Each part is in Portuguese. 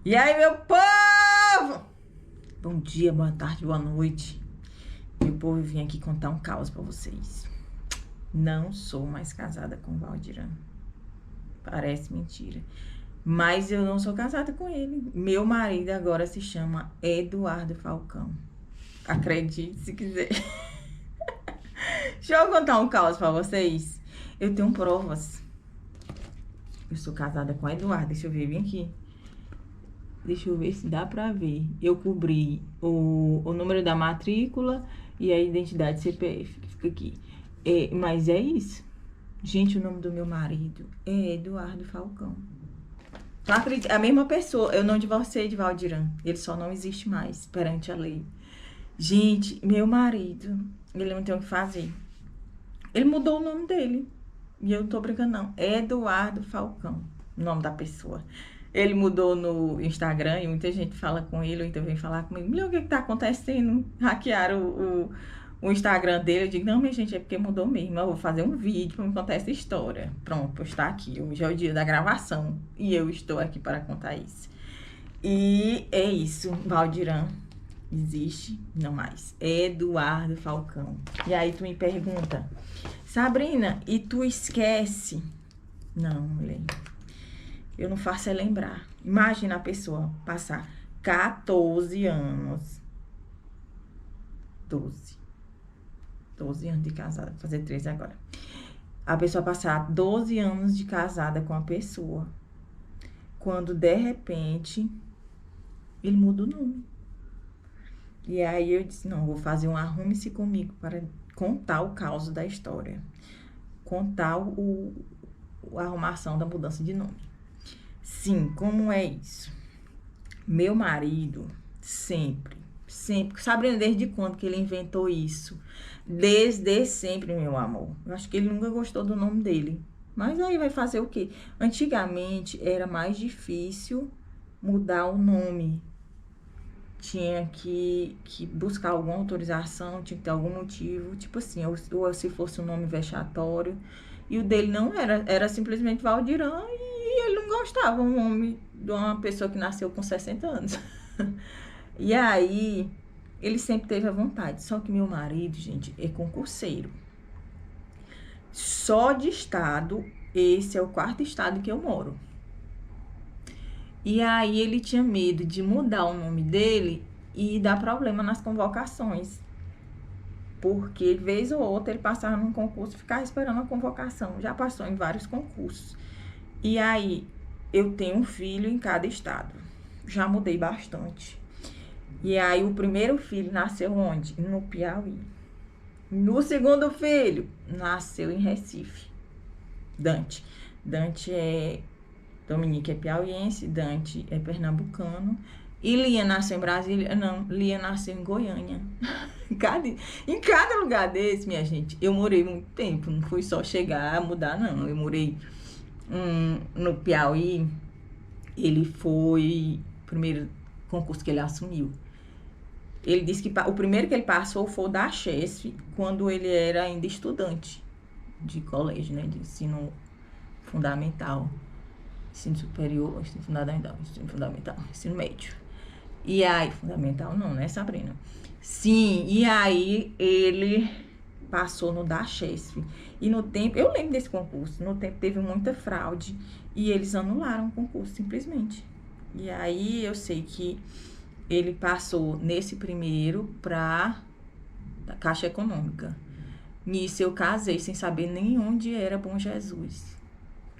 E aí, meu povo? Bom dia, boa tarde, boa noite. Meu povo, eu vim aqui contar um caos pra vocês. Não sou mais casada com o Valdiran. Parece mentira. Mas eu não sou casada com ele. Meu marido agora se chama Eduardo Falcão. Acredite se quiser. Deixa eu contar um caos pra vocês. Eu tenho provas. Eu sou casada com o Eduardo. Deixa eu ver bem aqui. Deixa eu ver se dá pra ver. Eu cobri o número da matrícula e a identidade CPF, que fica aqui. Mas é isso. Gente, o nome do meu marido é Eduardo Falcão. Tu acredita? A mesma pessoa. Eu não divorciei de Valdiran. Ele só não existe mais perante a lei. Gente, meu marido, ele não tem o que fazer. Ele mudou o nome dele. E eu não tô brincando, não. Eduardo Falcão, o nome da pessoa. Ele mudou no Instagram e muita gente fala com ele, ou então vem falar comigo. Meu, o que tá acontecendo? Hackearam o Instagram dele. Eu digo, não, minha gente, é porque mudou mesmo. Eu vou fazer um vídeo pra me contar essa história. Pronto, postar aqui. Hoje é o dia da gravação. E eu estou aqui para contar isso. E é isso, Valdiran existe, não mais. Eduardo Falcão. E aí tu me pergunta, Sabrina, e tu esquece? Não, mulher. Eu não faço é lembrar. Imagina a pessoa passar 14 anos. 12 anos de casada. Vou fazer 13 agora. A pessoa passar 12 anos de casada com a pessoa. Quando, de repente, ele muda o nome. E aí eu disse, não, vou fazer um arrume-se comigo para contar o caos da história. Contar a arrumação da mudança de nome. Sim, como é isso? Meu marido, sempre, Sabrina, desde quando que ele inventou isso? Desde sempre, meu amor. Eu acho que ele nunca gostou do nome dele. Mas aí vai fazer o quê? Antigamente era mais difícil mudar o nome. Tinha que buscar alguma autorização, tinha que ter algum motivo. Tipo assim, ou se fosse um nome vexatório. E o dele não era simplesmente Valdiran e ele não gostava, um nome de uma pessoa que nasceu com 60 anos. E aí, ele sempre teve a vontade. Só que meu marido, gente, é concurseiro. Só de estado, esse é o 4º estado que eu moro. E aí, ele tinha medo de mudar o nome dele e dar problema nas convocações. Porque, vez ou outra, ele passava num concurso e ficava esperando a convocação. Já passou em vários concursos. E aí, eu tenho um filho em cada estado. Já mudei bastante. E aí, o primeiro filho nasceu onde? No Piauí. No segundo filho, nasceu em Recife. Dante. Dante é... Dominique é piauiense, Dante é pernambucano. E Lia nasceu em Brasília? Não, Lia nasceu em Goiânia. Em cada lugar desse, minha gente, eu morei muito tempo. Não fui só chegar, mudar, não. Eu morei no Piauí. Ele foi o primeiro concurso que ele assumiu. Ele disse que o primeiro que ele passou foi o da Chesf, quando ele era ainda estudante de colégio, né? De ensino fundamental. Ensino superior, ensino fundamental, ensino médio. E aí, fundamental não, né, Sabrina? Sim, e aí ele passou no da Chesf. E no tempo, eu lembro desse concurso, no tempo teve muita fraude e eles anularam o concurso, simplesmente. E aí eu sei que ele passou nesse primeiro pra Caixa Econômica. Nisso eu casei sem saber nem onde era Bom Jesus.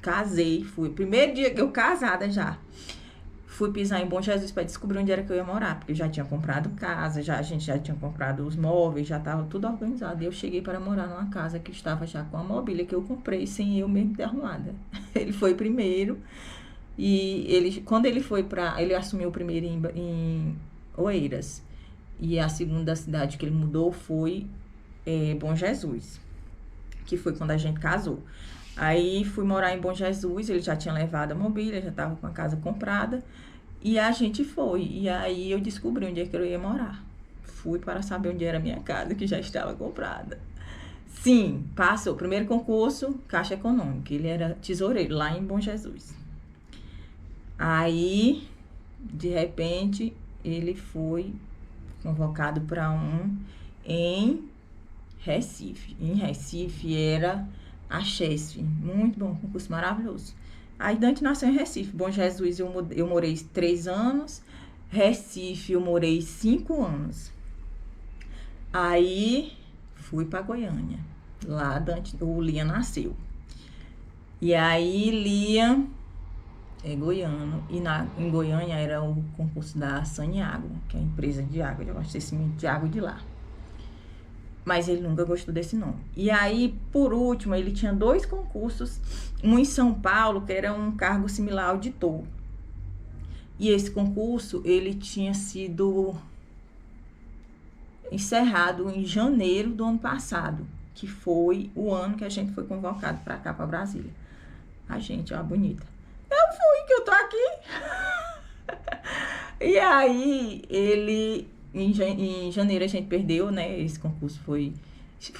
Casei, fui. Primeiro dia que eu casada já. Fui pisar em Bom Jesus para descobrir onde era que eu ia morar. Porque eu já tinha comprado casa, a gente já tinha comprado os móveis, já estava tudo organizado. E eu cheguei para morar numa casa que estava já com a mobília que eu comprei sem eu mesmo ter arrumada. Ele foi primeiro. E quando ele foi ele assumiu primeiro em Oeiras. E a segunda cidade que ele mudou foi Bom Jesus. Que foi quando a gente casou. Aí fui morar em Bom Jesus, ele já tinha levado a mobília, já estava com a casa comprada. E a gente foi. E aí eu descobri onde é que eu ia morar. Fui para saber onde era a minha casa, que já estava comprada. Sim, passou. Primeiro concurso, Caixa Econômica. Ele era tesoureiro lá em Bom Jesus. Aí De repente, ele foi convocado para um em Recife. Em Recife era a Chesf. Muito bom, concurso maravilhoso. Aí Dante nasceu em Recife. Bom Jesus, eu morei 3 anos. Recife, eu morei 5 anos. Aí fui para Goiânia. Lá Dante, o Lia nasceu. E aí Lia é goiano. E em Goiânia era o concurso da Saniago, que é a empresa de água, de abastecimento de água de lá. Mas ele nunca gostou desse nome. E aí, por último, ele tinha 2 concursos. Um em São Paulo, que era um cargo similar ao auditor. E esse concurso, ele tinha sido encerrado em janeiro do ano passado, que foi o ano que a gente foi convocado para cá, para Brasília. A gente, ó, bonita. Eu fui, que eu tô aqui. E aí, ele... Em janeiro a gente perdeu, né? Esse concurso foi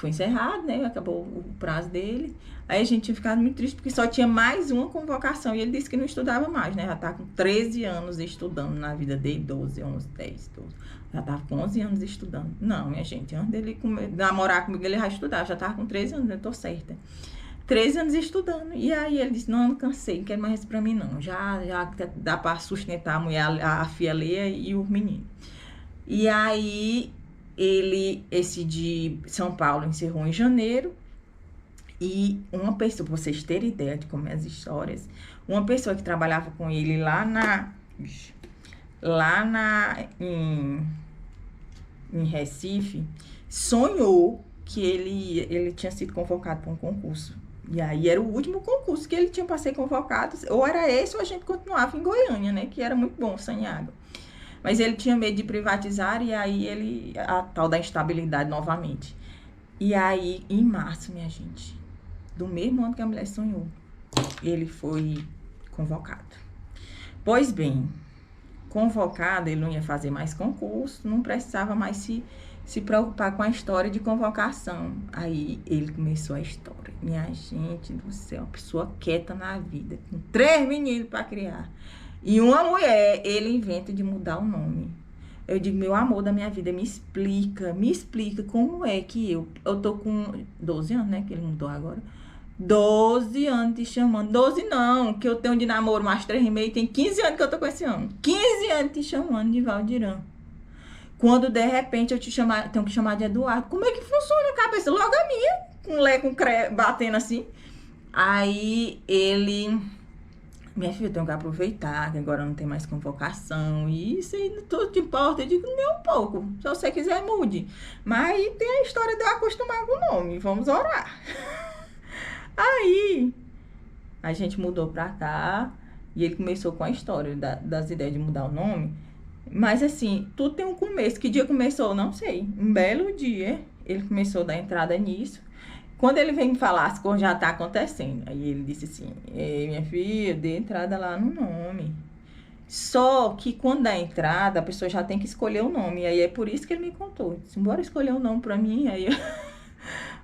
encerrado, né? Acabou o prazo dele. Aí a gente tinha ficado muito triste, porque só tinha mais uma convocação. E ele disse que não estudava mais, né? Já tá com 13 anos estudando na vida dele, 12, 11, 10, 12. Já tava com 11 anos estudando. Não, minha gente, antes dele namorar comigo, ele já estudava. Já tava com 13 anos, eu tô certa. 13 anos estudando. E aí ele disse, não, eu cansei, não quero mais isso pra mim, não. Já dá pra sustentar a mulher, a filha Leia e o menino. E aí, esse de São Paulo encerrou em janeiro. E uma pessoa, pra vocês terem ideia de como é as histórias, uma pessoa que trabalhava com ele em Recife, sonhou que ele tinha sido convocado para um concurso. E aí era o último concurso que ele tinha para ser convocado. Ou era esse ou a gente continuava em Goiânia, né? Que era muito bom, Saniago. Mas ele tinha medo de privatizar e aí a tal da instabilidade novamente. E aí, em março, minha gente, do mesmo ano que a mulher sonhou, ele foi convocado. Pois bem, convocado, ele não ia fazer mais concurso, não precisava mais se preocupar com a história de convocação. Aí ele começou a história. Minha gente do céu, uma pessoa quieta na vida, com 3 meninos para criar. E uma mulher, ele inventa de mudar o nome. Eu digo, meu amor da minha vida, me explica como é que eu tô com 12 anos, né, que ele mudou agora. 12 anos te chamando. 12 não, que eu tenho de namoro mais 3,5, tem 15 anos que eu tô com esse homem. 15 anos te chamando de Valdirã. Quando de repente eu tenho que chamar de Eduardo. Como é que funciona a cabeça? Logo a minha, com lé, com cré, batendo assim. Aí ele... Minha filha, eu tenho que aproveitar, que agora não tem mais convocação. E isso aí tudo te importa. Eu digo, nem um pouco. Se você quiser, mude. Mas aí tem a história de eu acostumar com o nome. Vamos orar. Aí, a gente mudou pra cá. E ele começou com a história das ideias de mudar o nome. Mas assim, tudo tem um começo. Que dia começou? Não sei. Um belo dia, ele começou a dar entrada nisso. Quando ele vem me falar, as coisas já tá acontecendo. Aí ele disse assim, minha filha, dê entrada lá no nome. Só que quando dá entrada, a pessoa já tem que escolher o nome. E aí é por isso que ele me contou. Ele disse, bora escolher o nome pra mim. Aí eu...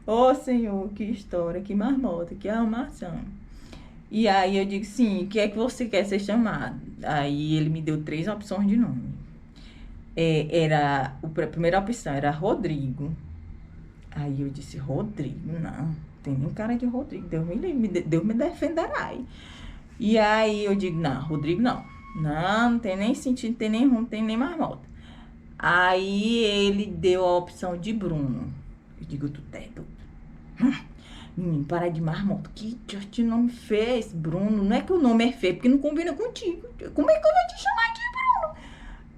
Ô, Senhor, que história, que marmota, que arrumação. E aí eu digo, sim, o que é que você quer ser chamado? Aí ele me deu 3 opções de nome. A primeira opção era Rodrigo. Aí eu disse, Rodrigo, não tem nem cara de Rodrigo, Deus me defenderá. E aí eu digo, não, Rodrigo não. Não tem nem sentido, não tem nem rumo, não tem nem marmota. Aí ele deu a opção de Bruno. Eu digo, tu tá doido. Menino, para de marmota. Que nome feio esse Bruno? Não é que o nome é feio, porque não combina contigo. Como é que eu vou te chamar de Bruno?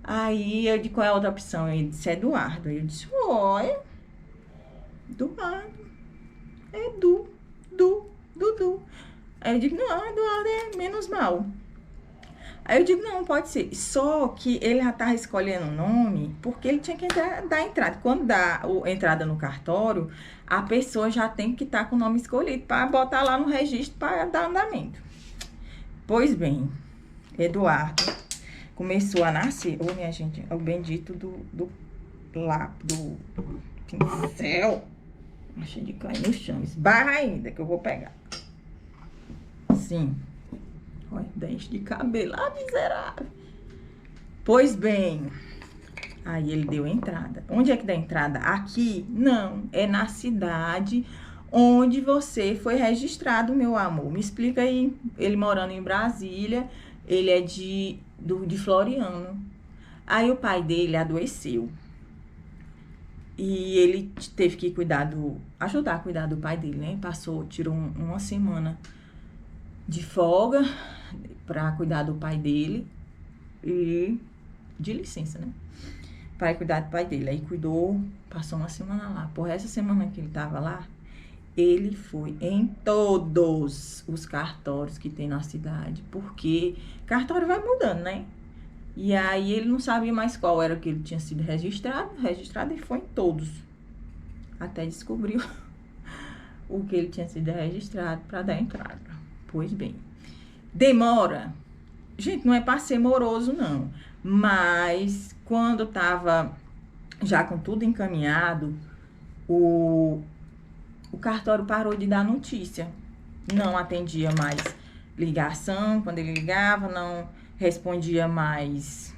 Aí eu disse, qual é a outra opção? Ele disse, Eduardo. Aí eu disse, olha... Eduardo. Dudu. Aí eu digo, não, Eduardo é menos mal. Aí eu digo, não, pode ser. Só que ele já tava escolhendo o nome porque ele tinha que dar entrada. Quando dá a entrada no cartório, a pessoa já tem que estar com o nome escolhido para botar lá no registro para dar andamento. Pois bem, Eduardo começou a nascer. Ô, minha gente, é o bendito do pincel. Achei de cair no chão. Esbarra ainda que eu vou pegar. Sim. Olha, dente de cabelo. Ah, miserável. Pois bem, aí ele deu entrada. Onde é que dá entrada? Aqui? Não, é na cidade onde você foi registrado, meu amor. Me explica aí. Ele morando em Brasília, ele é de Floriano. Aí o pai dele adoeceu. E ele teve que ajudar a cuidar do pai dele, né? Tirou uma semana de folga pra cuidar do pai dele e de licença, né? Para cuidar do pai dele. Aí cuidou, passou uma semana lá. Por essa semana que ele tava lá, ele foi em todos os cartórios que tem na cidade, porque cartório vai mudando, né? E aí ele não sabia mais qual era que ele tinha sido registrado e foi em todos. Até descobriu o que ele tinha sido registrado para dar entrada. Pois bem, demora. Gente, não é para ser moroso, não. Mas quando tava já com tudo encaminhado, o cartório parou de dar notícia. Não atendia mais ligação, quando ele ligava, não respondia mais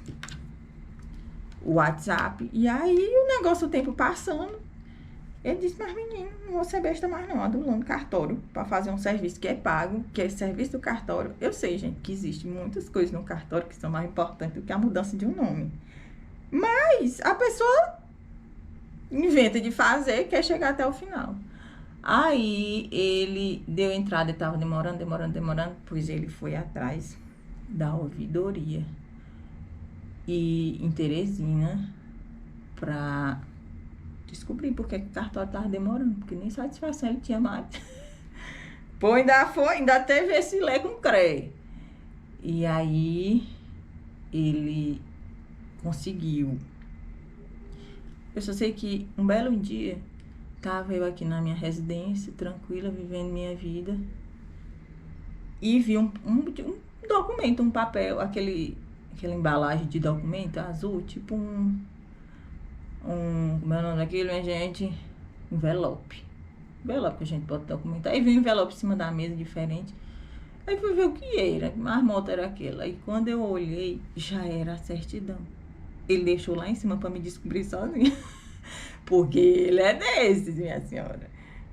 o WhatsApp. E aí o negócio, o tempo passando, ele disse, mas menino, não vou ser besta mais não, adulando cartório para fazer um serviço que é pago, que é serviço do cartório. Eu sei, gente, que existem muitas coisas no cartório que são mais importantes do que a mudança de um nome. Mas a pessoa inventa de fazer, quer chegar até o final. Aí ele deu entrada, ele tava demorando, pois ele foi atrás da ouvidoria e em Teresina pra descobrir porque o cartório tava demorando, porque nem satisfação ele tinha mais. Pô, ainda teve esse lé com CREA. E aí ele conseguiu. Eu só sei que um belo dia tava eu aqui na minha residência, tranquila, vivendo minha vida, e vi um documento, um papel, aquela embalagem de documento azul, tipo como é o nome daquilo, minha gente? Envelope que a gente bota documento. Aí vi um envelope em cima da mesa, diferente. Aí fui ver o que era, que marmota era aquela. Aí quando eu olhei, já era a certidão. Ele deixou lá em cima pra me descobrir sozinho. Porque ele é desses, minha senhora.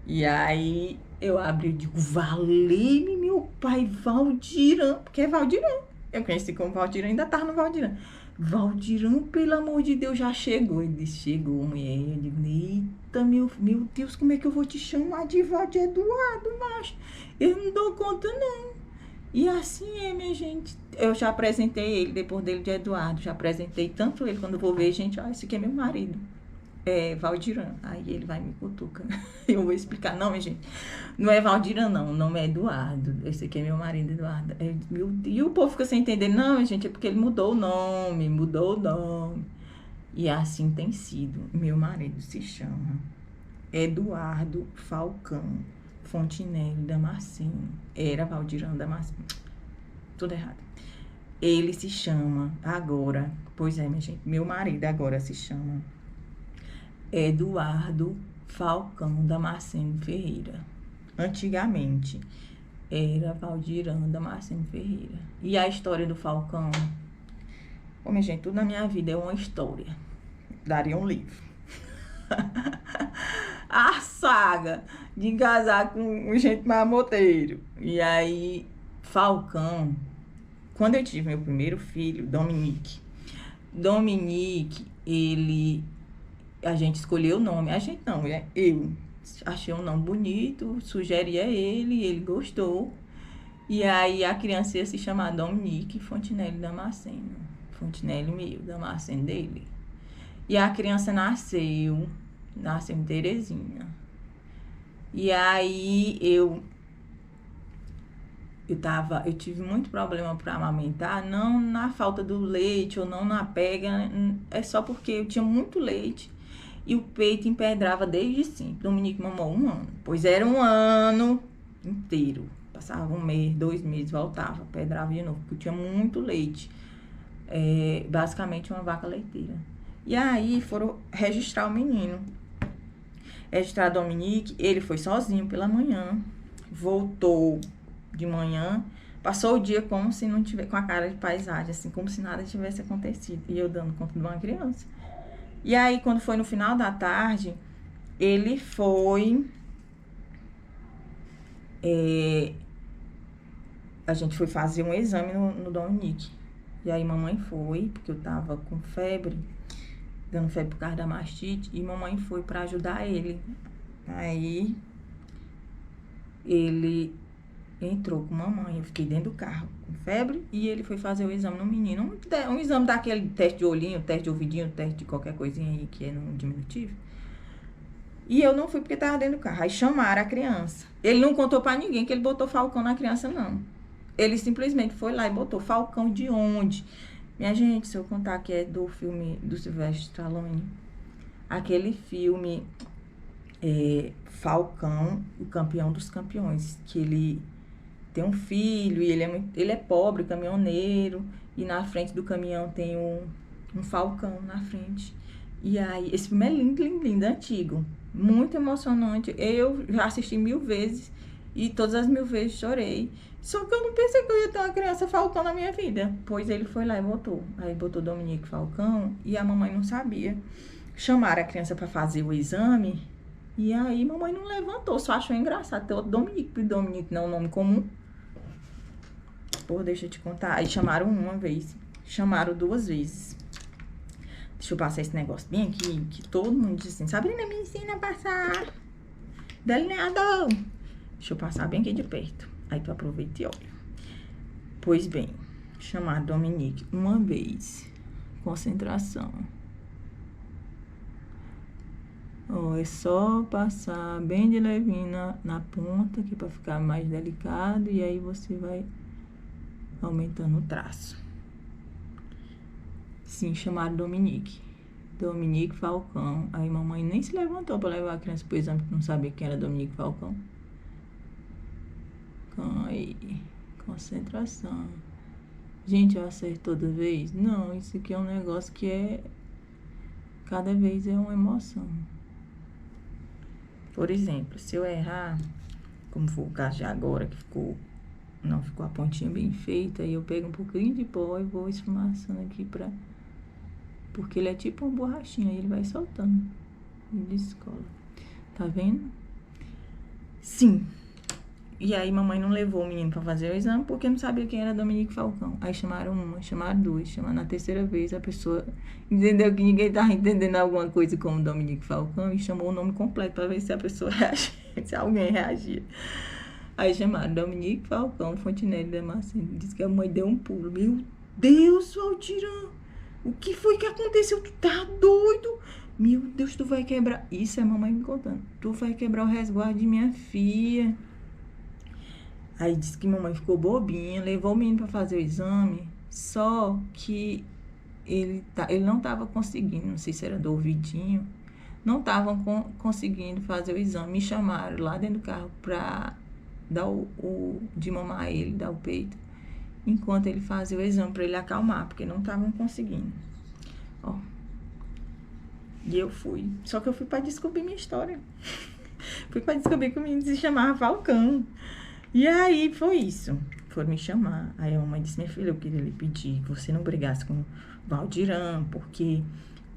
E aí eu abri e digo, valei-me, meu pai, Valdirã. Porque é Valdirã. Eu conheci como Valdirã, ainda tava no Valdirã. Valdirã, pelo amor de Deus, já chegou. Ele disse, chegou, mulher. Eu digo, eita, meu Deus, como é que eu vou te chamar de Valdir Eduardo, macho? Eu não dou conta, não. E assim é, minha gente. Eu já apresentei ele, depois dele de Eduardo. Já apresentei tanto ele, quando eu vou ver, gente, ó, esse aqui é meu marido. É Valdirã. Aí ele vai me cutucar. Eu vou explicar. Não, minha gente, não é Valdirã, não. O nome é Eduardo. Esse aqui é meu marido, Eduardo. Meu Deus, e o povo fica sem entender. Não, minha gente, é porque ele mudou o nome. E assim tem sido. Meu marido se chama Eduardo Falcão Fontinelli Damasceno. Era Valdirã Damasceno. Tudo errado. Ele se chama agora. Pois é, minha gente. Meu marido agora se chama Eduardo Falcão Damasceno Ferreira. Antigamente era Valdirã Damasceno Ferreira. E a história do Falcão? Ô, minha gente, tudo na minha vida é uma história. Daria um livro. A saga de casar com um gente marmoteiro. E aí, Falcão, quando eu tive meu primeiro filho, Dominique, a gente escolheu o nome. A gente não, eu achei um nome bonito, sugeri a ele gostou. E aí a criança ia se chamar Dominique Fontinelli Damasceno. Fontinelli meu, Damasceno dele. E a criança nasceu em Teresina. E aí eu tive muito problema para amamentar, não na falta do leite ou não na pega, é só porque eu tinha muito leite e o peito empedrava desde sempre. Dominique mamou 1 ano, pois era 1 ano inteiro. Passava 1 mês, 2 meses, voltava, pedrava de novo, porque eu tinha muito leite. Basicamente uma vaca leiteira. E aí foram registrar o menino. Registrar Dominique, ele foi sozinho pela manhã, voltou de manhã, Passou o dia como se não tivesse, com a cara de paisagem, assim, como se nada tivesse acontecido. E eu dando conta de uma criança. E aí, quando foi no final da tarde, ele foi... a gente foi fazer um exame no Dominique. E aí, mamãe foi, porque eu tava com febre, dando febre por causa da mastite, e mamãe foi pra ajudar ele. Aí, ele entrou com mamãe, eu fiquei dentro do carro com febre, e ele foi fazer o exame no menino. Um exame daquele teste de olhinho, teste de ouvidinho, teste de qualquer coisinha aí que é no diminutivo. E eu não fui porque tava dentro do carro. Aí chamaram a criança. Ele não contou pra ninguém que ele botou Falcão na criança, não. Ele simplesmente foi lá e botou Falcão de onde? Minha gente, se eu contar que é do filme do Sylvester Stallone, aquele filme Falcão, o campeão dos campeões, que ele tem um filho e ele é pobre, caminhoneiro, e na frente do caminhão tem um falcão na frente. E aí, esse filme é lindo, lindo, lindo, antigo, muito emocionante. Eu já assisti 1000 vezes e todas as 1000 vezes chorei. Só que eu não pensei que eu ia ter uma criança Falcão na minha vida. Pois ele foi lá e botou. Aí botou Dominique Falcão e a mamãe não sabia. Chamaram a criança para fazer o exame e aí mamãe não levantou, só achou engraçado ter outro Dominique, porque Dominique não é um nome comum. Pô, deixa eu te contar. Aí chamaram uma vez, chamaram 2 vezes. Deixa eu passar esse negócio bem aqui, que todo mundo diz assim, Sabrina, me ensina a passar delineador. Deixa eu passar bem aqui de perto. Aí tu aproveita e olha. Pois bem, chamaram Dominique uma vez. Concentração. Ó, é só passar bem de levinho na ponta, aqui pra ficar mais delicado. E aí você vai aumentando o traço. Sim, chamaram Dominique. Dominique Falcão. Aí mamãe nem se levantou pra levar a criança pro exame, porque não sabia quem era Dominique Falcão. Aí, concentração. Gente, eu acerto toda vez? Não, isso aqui é um negócio que é... Cada vez é uma emoção. Por exemplo, se eu errar, como foi o caso de agora, que não ficou a pontinha bem feita, aí eu pego um pouquinho de pó e vou esfumaçando aqui pra... Porque ele é tipo uma borrachinha, aí ele vai soltando. E descola. Tá vendo? Sim. E aí mamãe não levou o menino pra fazer o exame porque não sabia quem era Dominique Falcão. Aí chamaram uma, chamaram 2, chamaram na terceira vez, a pessoa entendeu que ninguém tava entendendo alguma coisa como Dominique Falcão e chamou o nome completo pra ver se a pessoa reagia, se alguém reagia. Aí chamaram Dominique Falcão, Fontenelle Damasceno. Disse que a mãe deu um pulo. Meu Deus, Valdirã, o que foi que aconteceu? Tu tá doido? Meu Deus, tu vai quebrar... Isso é a mamãe me contando. Tu vai quebrar o resguardo de minha filha. Aí disse que mamãe ficou bobinha, levou o menino pra fazer o exame, só que ele não tava conseguindo, não sei se era do ouvidinho, não estavam conseguindo fazer o exame. Me chamaram lá dentro do carro pra dar de mamar a ele, dar o peito, enquanto ele fazia o exame pra ele acalmar, porque não estavam conseguindo. Ó. E eu fui. Só que eu fui pra descobrir minha história. Fui pra descobrir que o menino se chamava Falcão. E aí, foi isso. Foram me chamar. Aí a mamãe disse, minha filha, eu queria lhe pedir que você não brigasse com o Valdirã, porque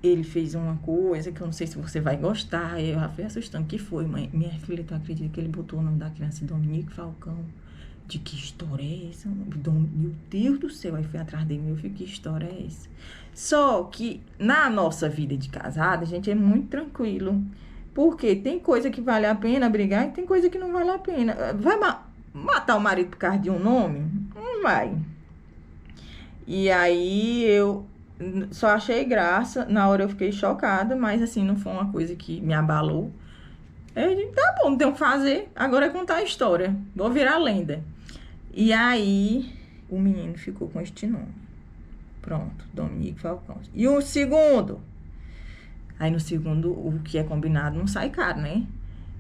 ele fez uma coisa que eu não sei se você vai gostar. Aí eu já fui assustando. Que foi, mãe? Minha filha, tu acredita que ele botou o nome da criança Dominique Falcão? De que história é essa? Meu Deus do céu. Aí fui atrás dele, meu filho, que história é essa? Só que na nossa vida de casada, a gente é muito tranquilo. Porque tem coisa que vale a pena brigar e tem coisa que não vale a pena. Vai matar o marido por causa de um nome? Não vai. E aí eu só achei graça. Na hora eu fiquei chocada, mas assim, não foi uma coisa que me abalou. Eu digo, tá bom, não tem o que fazer. Agora é contar a história. Vou virar lenda. E aí o menino ficou com este nome. Pronto, Dominique Falcão. E o segundo? Aí no segundo, o que é combinado não sai caro, né?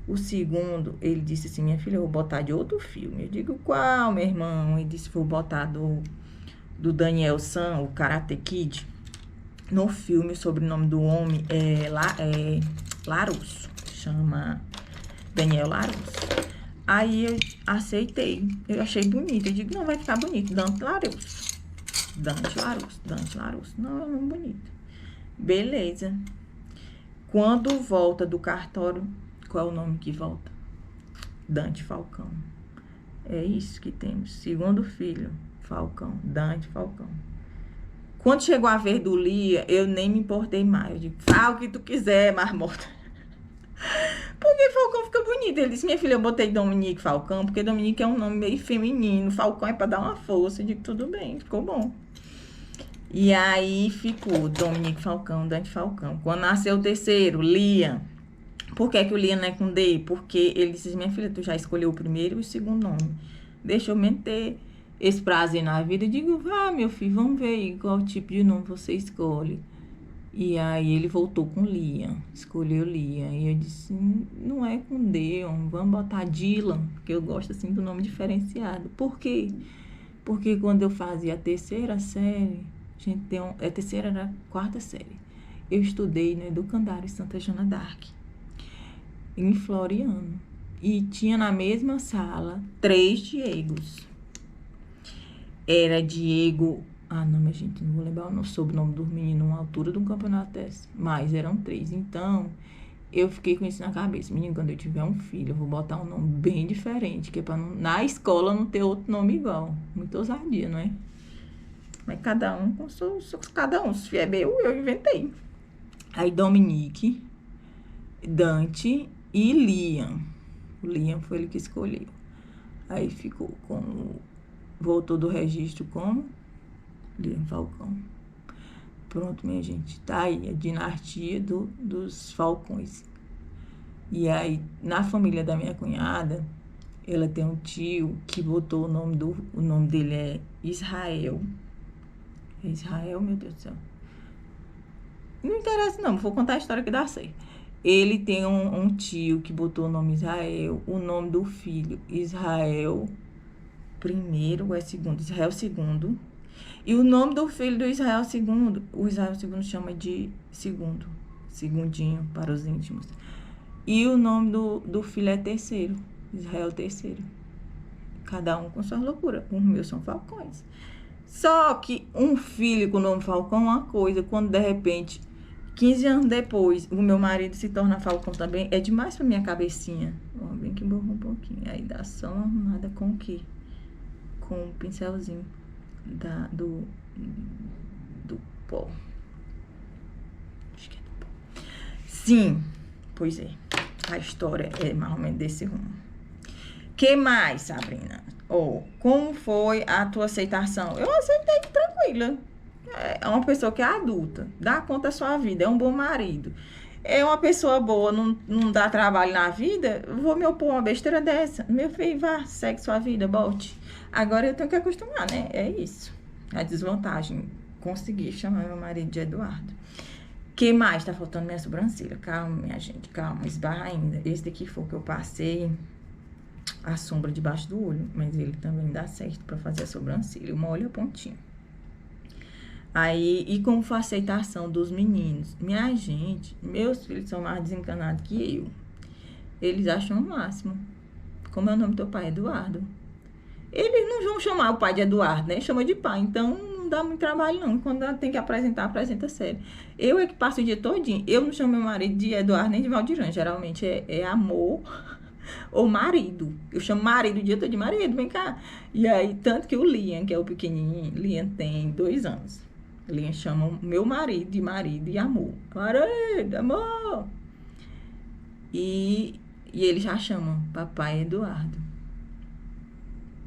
O segundo, ele disse assim, minha filha, eu vou botar de outro filme. Eu digo, qual, meu irmão? Ele disse, vou botar do Daniel San, o Karate Kid. No filme, o sobrenome do homem é Larusso. Chama Daniel Larusso. Aí eu aceitei. Eu achei bonito. Eu digo, não, vai ficar bonito. Dante Larusso. Dante Larusso. Dante Larusso. Não, é um nome bonito. Beleza. Quando volta do cartório, qual é o nome que volta? Dante Falcão. É isso que temos. Segundo filho, Falcão. Dante Falcão. Quando chegou a vez do Lia, eu nem me importei mais. Eu digo, fala o que tu quiser, marmota. Porque Falcão fica bonito. Ele disse, minha filha, eu botei Dominique Falcão, porque Dominique é um nome meio feminino. Falcão é pra dar uma força. Eu digo, tudo bem, ficou bom. E aí ficou Dominique Falcão, Dante Falcão. Quando nasceu o terceiro, Lia. Por que o Lia não é com D? Porque ele disse, minha filha, tu já escolheu o primeiro e o segundo nome. Deixa eu mesmo ter esse prazer na vida. Eu digo, vá, meu filho, vamos ver qual tipo de nome você escolhe. E aí ele voltou com Lia, escolheu Lia. E eu disse, não é com D, vamos botar Dylan, porque eu gosto assim do nome diferenciado. Por quê? Porque quando eu fazia a terceira série, a terceira era a quarta série, eu estudei no Educandário Santa Joana d'Arc, em Floriano. E tinha na mesma sala 3 Diegos. Era Diego... não, minha gente, não vou lembrar o sobrenome dos meninos, uma altura de um campeonato desse. Mas eram 3. Então, eu fiquei com isso na cabeça. Menino, quando eu tiver um filho, eu vou botar um nome bem diferente, que é pra na escola não ter outro nome igual. Muito ousadia, não é? Mas cada um com cada um. Se é meu, eu inventei. Aí, Dominique, Dante e Liam. O Liam foi ele que escolheu. Aí ficou voltou do registro como Liam Falcão. Pronto, minha gente. Tá aí a dinastia dos Falcões. E aí, na família da minha cunhada, ela tem um tio que botou o nome dele é Israel. Israel, meu Deus do céu. Não interessa não, vou contar a história que dá certo. Ele tem um tio que botou o nome Israel, o nome do filho Israel primeiro, é segundo, Israel segundo. E o nome do filho do Israel segundo, o Israel segundo chama de segundo, segundinho para os íntimos. E o nome do filho é terceiro, Israel terceiro. Cada um com sua loucura. Os meus são Falcões. Só que um filho com o nome Falcão é uma coisa, quando de repente, 15 anos depois, o meu marido se torna Falcão também, é demais pra minha cabecinha. Vamos bem que borrou um pouquinho. Aí dá só uma arrumada com o quê? Com o pincelzinho do pó. Acho que é do pó. Sim, pois é. A história é mais ou menos desse rumo. Que mais, Sabrina? Como foi a tua aceitação? Eu aceitei tranquila. É uma pessoa que é adulta, dá conta da sua vida, é um bom marido. É uma pessoa boa, não dá trabalho na vida, vou me opor a uma besteira dessa. Meu filho, vá, segue sua vida, bote. Agora eu tenho que acostumar, né? É isso. A desvantagem, conseguir chamar meu marido de Eduardo. Que mais? Tá faltando minha sobrancelha. Calma, minha gente, calma, esbarra ainda. Esse daqui foi o que eu passei a sombra debaixo do olho, mas ele também dá certo pra fazer a sobrancelha. Eu molho a pontinha. Aí, e como foi a aceitação dos meninos? Minha gente, meus filhos são mais desencanados que eu. Eles acham o máximo. Como é o nome do teu pai? Eduardo. Eles não vão chamar o pai de Eduardo, né? Chama de pai. Então, não dá muito trabalho, não. Quando ela tem que apresentar, apresenta sério. Eu é que passo o dia todinho. Eu não chamo meu marido de Eduardo nem de Valdirã. Geralmente é amor ou marido. Eu chamo marido o dia todo de marido, vem cá. E aí, tanto que o Liam, que é o pequenininho, Liam tem 2 anos. Liam chama o meu marido de marido e amor. Marido, amor. E ele já chama papai Eduardo.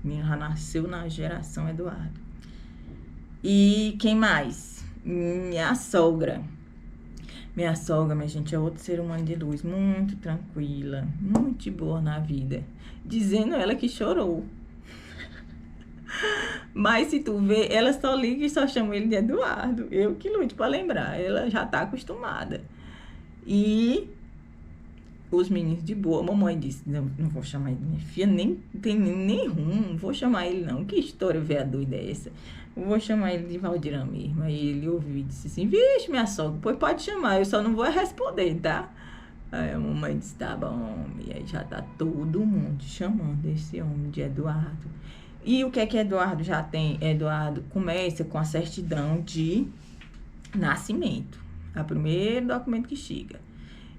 Minha já nasceu na geração Eduardo. E quem mais? Minha sogra. Minha sogra, minha gente, é outro ser humano de luz. Muito tranquila, muito boa na vida. Dizendo ela que chorou. Mas se tu vê, ela só liga e só chama ele de Eduardo. Eu que lute pra lembrar. Ela já tá acostumada. E os meninos de boa. Mamãe disse, não vou chamar ele de minha filha, nem tem nem rumo, não vou chamar ele não. Que história velha doida é essa? Eu vou chamar ele de Valdirã mesmo. Aí ele ouviu e disse assim, vixe, minha sogra, pois pode chamar, eu só não vou responder, tá? Aí a mamãe disse, tá bom, e aí já tá todo mundo chamando esse homem de Eduardo. E o que é que Eduardo já tem? Eduardo começa com a certidão de nascimento. É o primeiro documento que chega.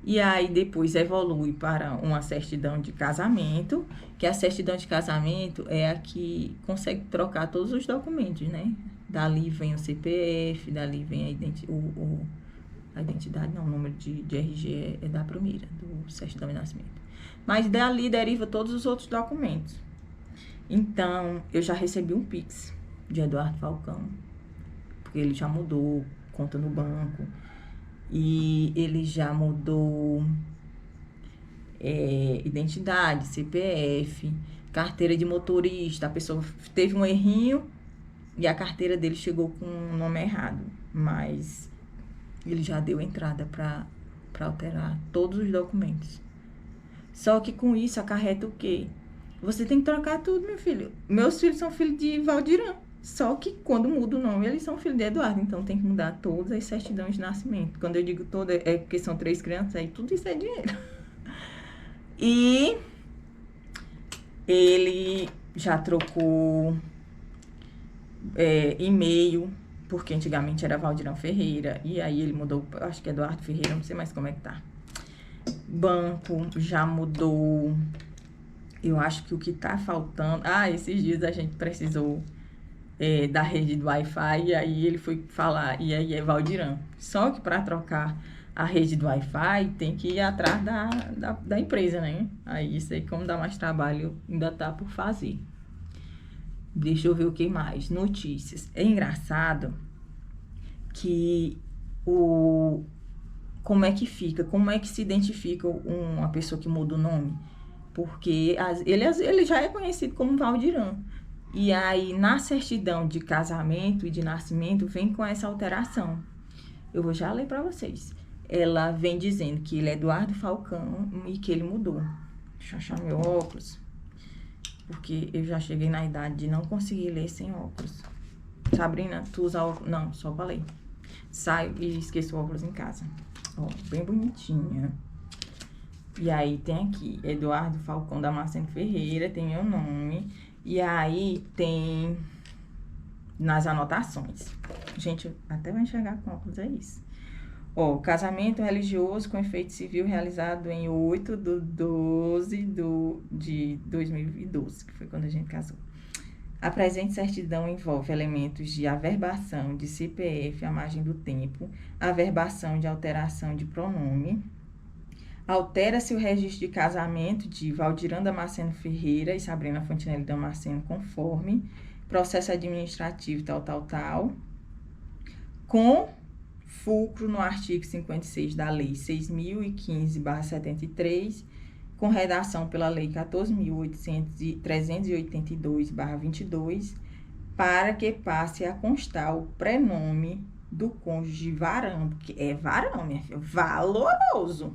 E aí depois evolui para uma certidão de casamento, que a certidão de casamento é a que consegue trocar todos os documentos, né? Dali vem o CPF, dali vem a identidade, não, o número de RG é da primeira, do certidão de nascimento. Mas dali deriva todos os outros documentos. Então, eu já recebi um Pix de Eduardo Falcão, porque ele já mudou conta no banco, e ele já mudou identidade, CPF, carteira de motorista. A pessoa teve um errinho e a carteira dele chegou com o nome errado, mas ele já deu entrada para alterar todos os documentos. Só que com isso acarreta o quê? Você tem que trocar tudo, meu filho. Meus filhos são filhos de Valdirã. Só que quando muda o nome, eles são filhos de Eduardo. Então tem que mudar todas as certidões de nascimento. Quando eu digo toda, é porque são 3 crianças, aí tudo isso é dinheiro. E ele já trocou e-mail, porque antigamente era Valdirão Ferreira. E aí ele mudou, acho que é Eduardo Ferreira, não sei mais como é que tá. Banco já mudou. Eu acho que o que tá faltando... esses dias a gente precisou da rede do Wi-Fi, e aí ele foi falar, e aí é Valdirã. Só que para trocar a rede do Wi-Fi, tem que ir atrás da empresa, né? Aí isso aí, como dá mais trabalho, ainda tá por fazer. Deixa eu ver o que mais. Notícias. É engraçado que como é que fica, como é que se identifica uma pessoa que muda o nome? Porque ele já é conhecido como Valdirã. E aí, na certidão de casamento e de nascimento, vem com essa alteração. Eu vou já ler para vocês. Ela vem dizendo que ele é Eduardo Falcão e que ele mudou. Deixa eu achar meu óculos. Porque eu já cheguei na idade de não conseguir ler sem óculos. Sabrina, tu usa óculos? Não, só pra ler. Saio e esqueço o óculos em casa. Ó, bem bonitinha. E aí tem aqui, Eduardo Falcão Damasceno Ferreira, tem meu nome. E aí tem nas anotações. Gente, até vai enxergar com óculos, é isso. Ó, casamento religioso com efeito civil realizado em 8/12 de 2012, que foi quando a gente casou. A presente certidão envolve elementos de averbação de CPF à margem do tempo, averbação de alteração de pronome. Altera-se o registro de casamento de Valdirã Damasceno Ferreira e Sabrina Fontinelli Damasceno conforme processo administrativo tal, com fulcro no artigo 56 da Lei 6.015/73, com redação pela Lei 14.382/22, para que passe a constar o prenome do cônjuge varão, porque é varão, minha filha, valoroso.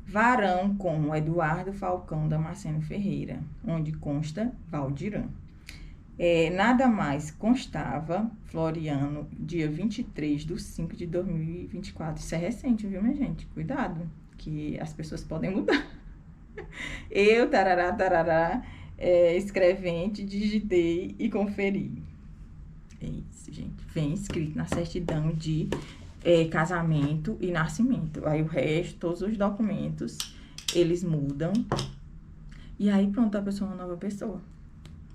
Varão como Eduardo Falcão Damasceno Ferreira, onde consta Valdirã. Nada mais constava, Floriano, dia 23/5/2024. Isso é recente, viu, minha gente? Cuidado, que as pessoas podem mudar. Eu, tarará, escrevente, digitei e conferi. É isso, gente. Vem escrito na certidão de casamento e nascimento. Aí o resto, todos os documentos, eles mudam. E aí pronto, a pessoa é uma nova pessoa.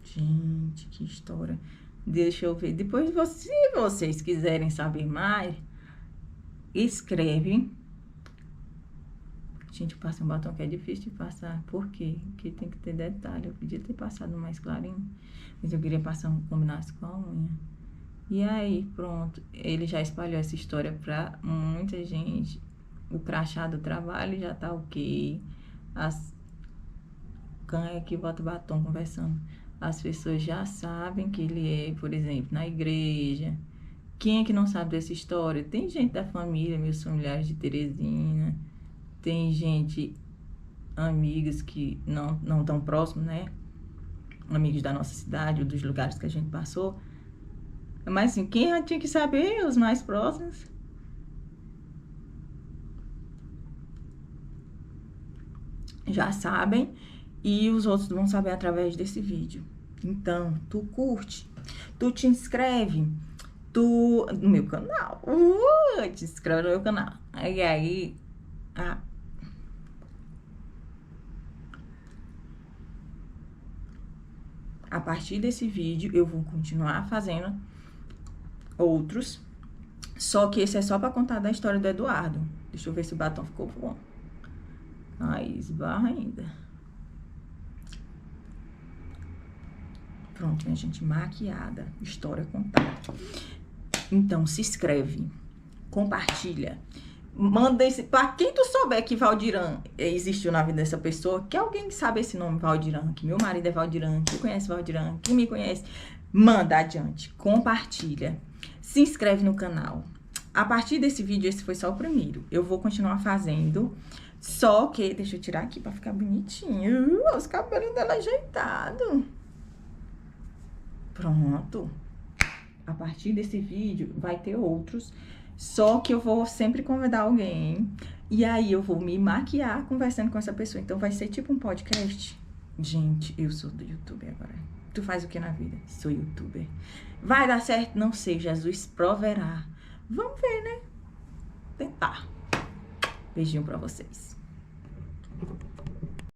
Gente, que história. Deixa eu ver. Depois, se vocês quiserem saber mais, escreve. Gente, eu passei um batom que é difícil de passar. Por quê? Porque tem que ter detalhe. Eu podia ter passado mais clarinho, mas eu queria passar um que combinasse com a unha. E aí, pronto, ele já espalhou essa história pra muita gente. O crachá do trabalho já tá ok. Quem é que bota batom conversando? As pessoas já sabem que ele é, por exemplo, na igreja. Quem é que não sabe dessa história? Tem gente da família, meus familiares de Teresina. Tem gente, amigos que não tão próximos, né? Amigos da nossa cidade ou dos lugares que a gente passou. Mas assim, quem já tinha que saber? Os mais próximos. já sabem e os outros vão saber através desse vídeo. Então, tu curte, tu te inscreve, tu no meu canal, te inscreve no meu canal. E aí, a partir desse vídeo eu vou continuar fazendo outros, só que esse é só pra contar da história do Eduardo. Deixa eu ver se o batom ficou bom. Aí, esbarra ainda. Pronto, minha gente, maquiada, história contada. Então, se inscreve, compartilha, manda esse... Pra quem tu souber que Valdiran existiu na vida dessa pessoa, que alguém sabe esse nome, Valdiran, que meu marido é Valdiran, que conhece Valdiran, que me conhece, manda adiante, compartilha, se inscreve no canal. A partir desse vídeo, esse foi só o primeiro. Eu vou continuar fazendo, só que... Deixa eu tirar aqui pra ficar bonitinho. Os cabelos dela ajeitados. Pronto. A partir desse vídeo vai ter outros, só que eu vou sempre convidar alguém e aí eu vou me maquiar conversando com essa pessoa. Então vai ser tipo um podcast. Gente, eu sou do YouTube agora. Tu faz o que na vida? Sou youtuber. Vai dar certo? Não sei, Jesus proverá. Vamos ver, né? Tentar. Beijinho pra vocês.